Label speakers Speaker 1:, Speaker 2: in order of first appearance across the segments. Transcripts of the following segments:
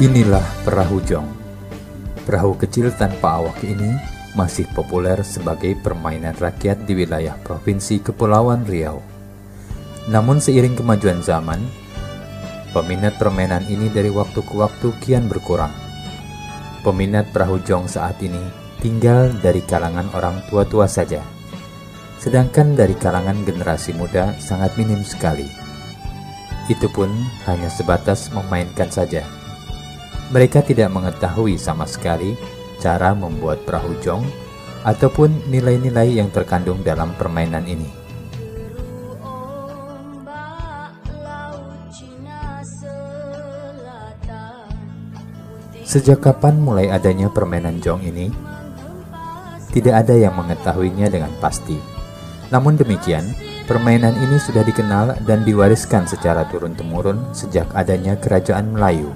Speaker 1: Inilah perahu jong. Perahu kecil tanpa awak ini masih populer sebagai permainan rakyat di wilayah Provinsi Kepulauan Riau. Namun seiring kemajuan zaman, peminat permainan ini dari waktu ke waktu kian berkurang. Peminat perahu jong saat ini tinggal dari kalangan orang tua-tua saja, sedangkan dari kalangan generasi muda sangat minim sekali. Itu pun hanya sebatas memainkan saja. Mereka tidak mengetahui sama sekali cara membuat perahu jong ataupun nilai-nilai yang terkandung dalam permainan ini. Sejak kapan mulai adanya permainan jong ini? Tidak ada yang mengetahuinya dengan pasti. Namun demikian, permainan ini sudah dikenal dan diwariskan secara turun-temurun sejak adanya Kerajaan Melayu.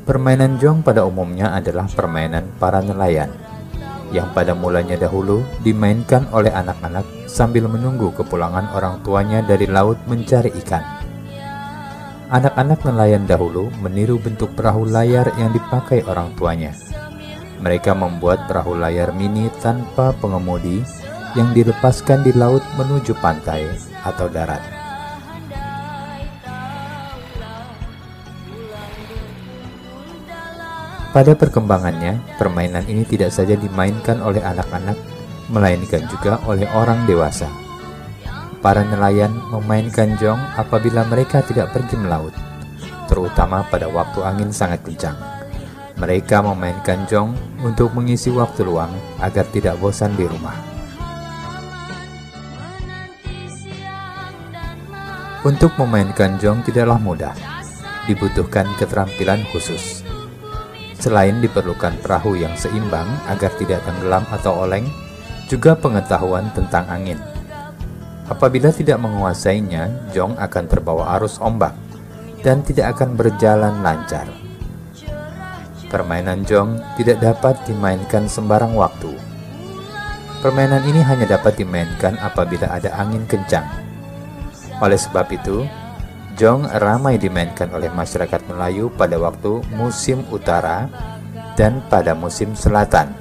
Speaker 1: Permainan jong pada umumnya adalah permainan para nelayan, yang pada mulanya dahulu dimainkan oleh anak-anak sambil menunggu kepulangan orang tuanya dari laut mencari ikan. Anak-anak nelayan dahulu meniru bentuk perahu layar yang dipakai orang tuanya. Mereka membuat perahu layar mini tanpa pengemudi yang dilepaskan di laut menuju pantai atau darat. Pada perkembangannya, permainan ini tidak saja dimainkan oleh anak-anak, melainkan juga oleh orang dewasa. Para nelayan memainkan jong apabila mereka tidak pergi melaut, terutama pada waktu angin sangat kencang. Mereka memainkan jong untuk mengisi waktu luang agar tidak bosan di rumah. Untuk memainkan jong tidaklah mudah, dibutuhkan keterampilan khusus. Selain diperlukan perahu yang seimbang agar tidak tenggelam atau oleng, juga pengetahuan tentang angin. Apabila tidak menguasainya, jong akan terbawa arus ombak dan tidak akan berjalan lancar. Permainan jong tidak dapat dimainkan sembarang waktu. Permainan ini hanya dapat dimainkan apabila ada angin kencang. Oleh sebab itu, jong ramai dimainkan oleh masyarakat Melayu pada waktu musim utara dan pada musim selatan.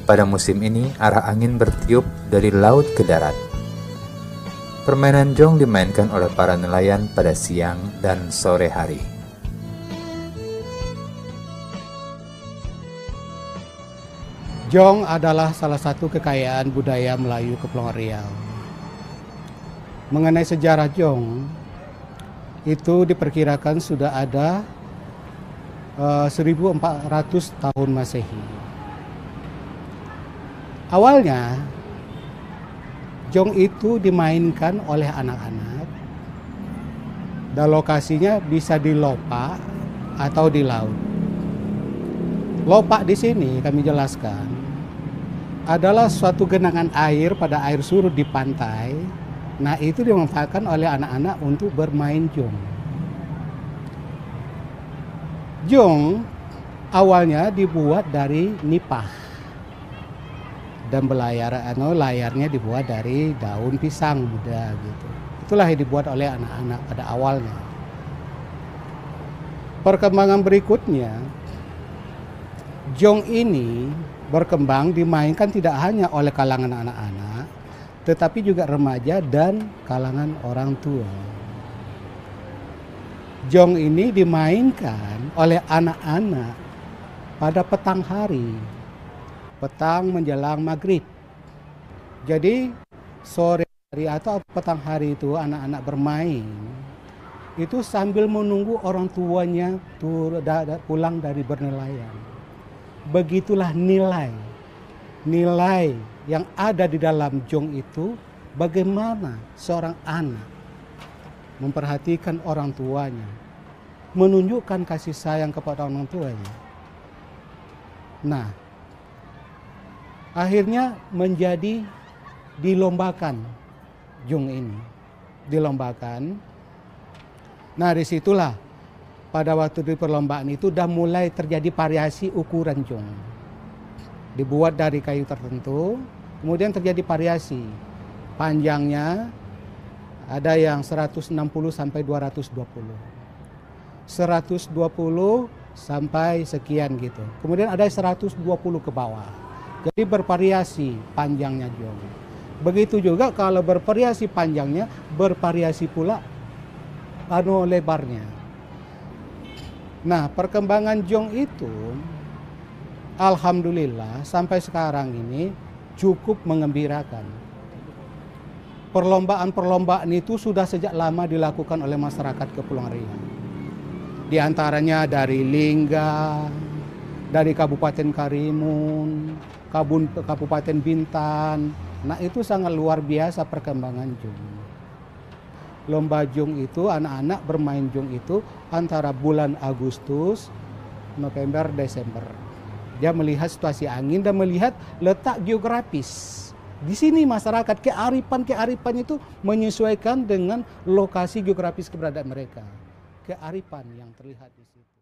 Speaker 1: Pada musim ini, arah angin bertiup dari laut ke darat. Permainan jong dimainkan oleh para nelayan pada siang dan sore hari.
Speaker 2: Jong adalah salah satu kekayaan budaya Melayu Kepulauan Riau. Mengenai sejarah jong, itu diperkirakan sudah ada 1400 tahun Masehi. Awalnya, jong itu dimainkan oleh anak-anak dan lokasinya bisa di lopak atau di laut. Lopak di sini kami jelaskan adalah suatu genangan air pada air surut di pantai. Nah, itu dimanfaatkan oleh anak-anak untuk bermain jong. Jong awalnya dibuat dari nipah dan layarnya dibuat dari daun pisang muda gitu. Itulah yang dibuat oleh anak-anak pada awalnya. Perkembangan berikutnya, jong ini berkembang dimainkan tidak hanya oleh kalangan anak-anak, tetapi juga remaja dan kalangan orang tua. Jong ini dimainkan oleh anak-anak pada petang hari, petang menjelang maghrib. Jadi sore hari atau petang hari itu anak-anak bermain itu sambil menunggu orang tuanya pulang dari bernelayan. Begitulah nilai yang ada di dalam jong itu, bagaimana seorang anak memperhatikan orang tuanya, menunjukkan kasih sayang kepada orang tuanya. Nah, akhirnya menjadi dilombakan jong ini. Dilombakan. Nah, disitulah pada waktu di perlombaan itu sudah mulai terjadi variasi ukuran jong. Dibuat dari kayu tertentu, kemudian terjadi variasi. Panjangnya ada yang 160 sampai 220. 120 sampai sekian gitu. Kemudian ada 120 ke bawah. Jadi bervariasi panjangnya jong. Begitu juga kalau bervariasi panjangnya, bervariasi pula lebarnya. Nah, perkembangan jong itu alhamdulillah sampai sekarang ini cukup mengembirakan. Perlombaan-perlombaan itu sudah sejak lama dilakukan oleh masyarakat Kepulauan Riau. Di antaranya dari Lingga, dari Kabupaten Karimun, Kabupaten Bintan. Nah, itu sangat luar biasa perkembangan jong. Lomba jong itu, anak-anak bermain jong itu antara bulan Agustus, November, Desember. Dia melihat situasi angin dan melihat letak geografis. Di sini masyarakat kearifan itu menyesuaikan dengan lokasi geografis keberadaan mereka. Kearifan yang terlihat di situ.